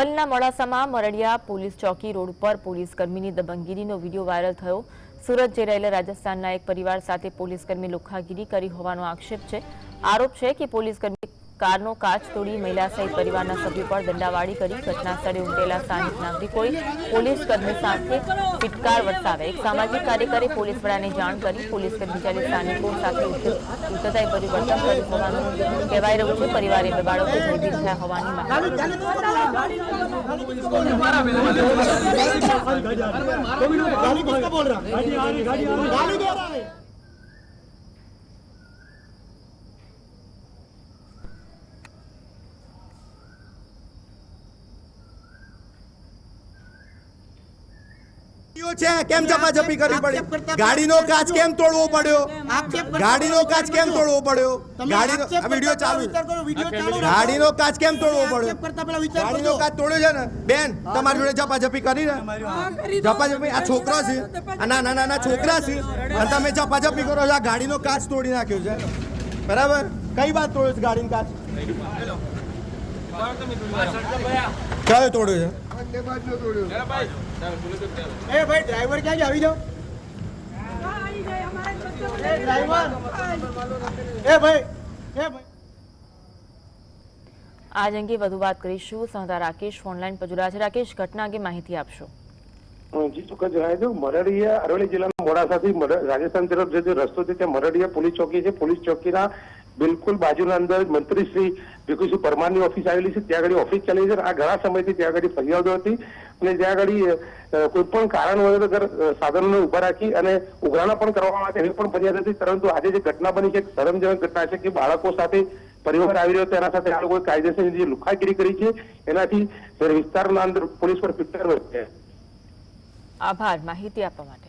અમરેલીના મોડાસામાં મરડિયા પોલીસ ચોકી રોડ પર પોલીસ કર્મીની દબંગગીરીનો વિડીયો વાયરલ થયો। સુરત જઈ રહેલા રાજસ્થાનના એક પરિવાર સાથે પોલીસ કર્મી લુખ્ખાગીરી કરી હોવાનો આક્ષેપ છે। આરોપ છે કે પોલીસ કર્મી કારનો કાચ તોડી મહિલા સહિત પરિવારના સભ્યો પર દંડાવાળી કરી। ઘટના સ્થળે ઉમટેલા સ્થાનિક નાગરિકોએ પોલીસ કર્મી સાથે ફિટકાર વરસાવ્યા। એક સામાજિક કાર્યકરે પોલીસ વડાને જાણ કરી। પોલીસ કર્મચારી સ્થાનિકો સાથે ઉદ્ધતાઈભર્યું વર્તન કર્યું હોવાનું કહેવાઈ રહ્યું છે। પરિવારે બે બાળકો ભયભીત થયા હોવાની માહિતી। કેમ ઝપાઝપી કરવી પડી? ગાડીનો કાચ કેમ તોડવો પડ્યો? ગાડીનો કાચ કેમ તોડવો પડ્યો? ગાડીનો વિડિયો ચાલુ, ગાડીનો કાચ કેમ તોડવો પડ્યો? ગાડીનો કાચ તોડ્યો છે ને બેન, તમારી જોડે ઝપાઝપી કરી ને? ઝપાઝપી આ છોકરા છે, આ નાના નાના છોકરા છે અને તમે ઝપાઝપી કરો છો। આ ગાડીનો કાચ તોડી નાખ્યો છે, બરાબર? કઈ વાત તોડ્યો છે ગાડીનો કાચ? કયો તોડ્યો છે? भाई ड्राइवर क्या अभी जाओ ड्राइवर आज अंगे વધુ વાત કરીશું। સંવાદદાતા રાકેશ ફોનલાઈન પર જોડાયા છે। રાકેશ, ઘટના અંગે માહિતી આપશો। જી ચોક્કસ જણાવી દઉં, મરડિયા અરવલ્લી જિલ્લાના મોડાસાથી રાજસ્થાન તરફ જે રસ્તો છે ત્યાં મરડિયા પોલીસ ચોકી છે। પોલીસ ચોકીના બિલકુલ બાજુના અંદર મંત્રી શ્રી ભીખુસિંહ પરમારની ઓફિસ આવેલી છે। ત્યાં આગળ ઓફિસ ચાલી છે। આ ઘણા સમયથી ત્યાં આગળ ફરિયાદો હતી અને ત્યાં આગળ કોઈ પણ કારણ વગર સાધનોને ઉભા રાખી અને ઉઘરાણા પણ કરવામાં આવે એવી પણ ફરિયાદ હતી। પરંતુ આજે જે ઘટના બની છે શરમજનક ઘટના છે કે બાળકો સાથે પરિવાર આવી રહ્યો હતો, એના સાથે આ લોકોએ કાયદેસરની જે લુખ્ખાગીરી કરી છે એનાથી વિસ્તારના અંદર પોલીસ પર ફિટકાર વધે। આભાર માહિતી આપવા માટે।